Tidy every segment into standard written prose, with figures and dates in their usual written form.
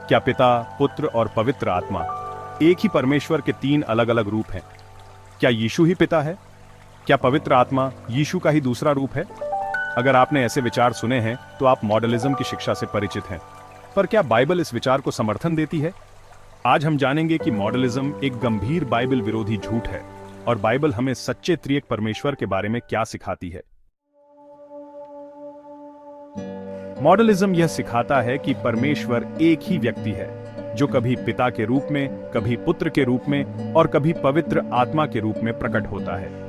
क्या पिता, पुत्र और पवित्र आत्मा एक ही परमेश्वर के तीन अलग अलग रूप हैं? क्या यीशु ही पिता है? क्या पवित्र आत्मा यीशु का ही दूसरा रूप है? अगर आपने ऐसे विचार सुने हैं तो आप मॉडलिज्म की शिक्षा से परिचित हैं। पर क्या बाइबल इस विचार को समर्थन देती है? आज हम जानेंगे कि मॉडलिज्म एक गंभीर बाइबल विरोधी झूठ है और बाइबल हमें सच्चे त्रिएक परमेश्वर के बारे में क्या सिखाती है। मॉडलिज्म यह सिखाता है कि परमेश्वर एक ही व्यक्ति है जो कभी पिता के रूप में, कभी पुत्र के रूप में और कभी पवित्र आत्मा के रूप में प्रकट होता है।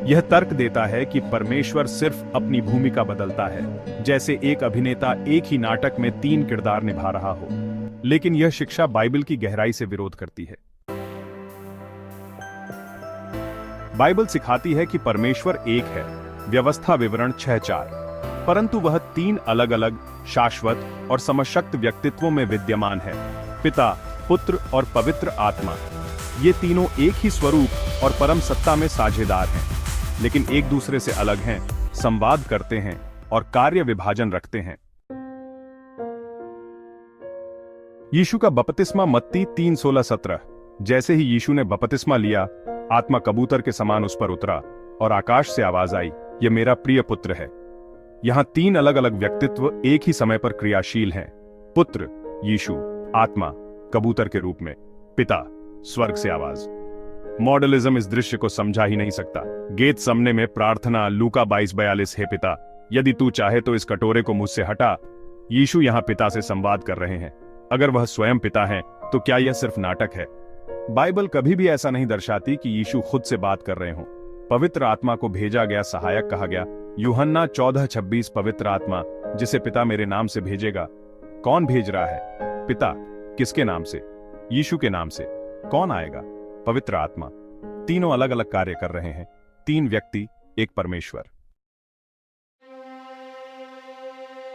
यह तर्क देता है कि परमेश्वर सिर्फ अपनी भूमिका बदलता है, जैसे एक अभिनेता एक ही नाटक में तीन किरदार निभा रहा हो। लेकिन यह शिक्षा बाइबल की गहराई से विरोध करती है। बाइबल सिखाती है कि परमेश्वर एक है, व्यवस्था विवरण 6:4, परंतु वह तीन अलग अलग शाश्वत और समशक्त व्यक्तित्वों में विद्यमान है। पिता, पुत्र और पवित्र आत्मा, ये तीनों एक ही स्वरूप और परम सत्ता में साझेदार हैं, लेकिन एक दूसरे से अलग हैं, संवाद करते हैं और कार्य विभाजन रखते हैं। यीशु का बपतिस्मा मत्ती 3:16-17। जैसे ही यीशु ने बपतिस्मा लिया, आत्मा कबूतर के समान उस पर उतरा और आकाश से आवाज आई, यह मेरा प्रिय पुत्र है। यहां तीन अलग अलग व्यक्तित्व एक ही समय पर क्रियाशील हैं। पुत्र यीशु, आत्मा कबूतर के रूप में, पिता स्वर्ग से आवाज। मॉडलिज्म इस दृश्य को समझा ही नहीं सकता। गेतसमने में प्रार्थना, लूका 22:42, हे पिता, यदि तू चाहे तो इस कटोरे को मुझसे हटा। यीशु यहां पिता से संवाद कर रहे हैं। अगर वह स्वयं पिता हैं, तो क्या यह सिर्फ नाटक है? बाइबल कभी भी ऐसा नहीं दर्शाती कि यीशु खुद से बात कर रहे हों। पवित्र आत्मा को भेजा गया सहायक कहा गया। यूहन्ना 14:26, पवित्र आत्मा जिसे पिता मेरे नाम से भेजेगा। कौन भेज रहा है? पिता। किसके नाम से? यीशु के नाम से। कौन आएगा? पवित्र आत्मा। तीनों अलग अलग कार्य कर रहे हैं। तीन व्यक्ति, एक परमेश्वर।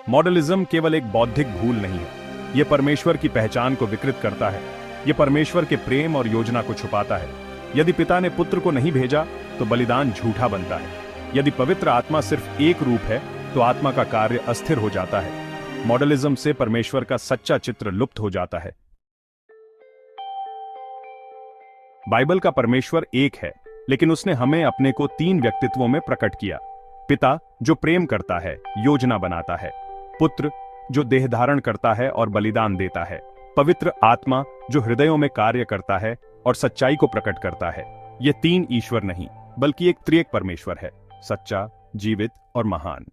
मॉडलिज्म केवल एक बौद्धिक भूल नहीं है, यह परमेश्वर की पहचान को विकृत करता है। यह परमेश्वर के प्रेम और योजना को छुपाता है। यदि पिता ने पुत्र को नहीं भेजा तो बलिदान झूठा बनता है। यदि पवित्र आत्मा सिर्फ एक रूप है तो आत्मा का कार्य अस्थिर हो जाता है। मॉडलिज्म से परमेश्वर का सच्चा चित्र लुप्त हो जाता है। बाइबल का परमेश्वर एक है, लेकिन उसने हमें अपने को तीन व्यक्तित्वों में प्रकट किया। पिता जो प्रेम करता है, योजना बनाता है। पुत्र जो देह धारण करता है और बलिदान देता है। पवित्र आत्मा जो हृदयों में कार्य करता है और सच्चाई को प्रकट करता है। ये तीन ईश्वर नहीं, बल्कि एक त्रिएक परमेश्वर है, सच्चा, जीवित और महान।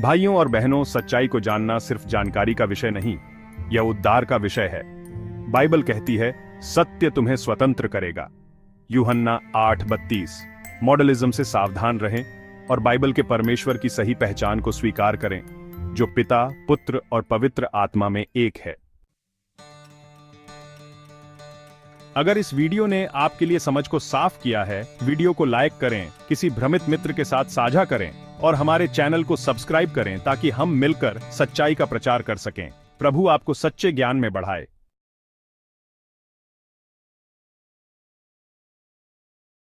भाइयों और बहनों, सच्चाई को जानना सिर्फ जानकारी का विषय नहीं, यह उद्धार का विषय है। बाइबल कहती है, सत्य तुम्हें स्वतंत्र करेगा। यूहन्ना 8:32। मॉडलिज्म से सावधान रहें और बाइबल के परमेश्वर की सही पहचान को स्वीकार करें, जो पिता, पुत्र और पवित्र आत्मा में एक है। अगर इस वीडियो ने आपके लिए समझ को साफ किया है, वीडियो को लाइक करें, किसी भ्रमित मित्र के साथ साझा करें और हमारे चैनल को सब्सक्राइब करें ताकि हम मिलकर सच्चाई का प्रचार कर सकें। प्रभु आपको सच्चे ज्ञान में बढ़ाए।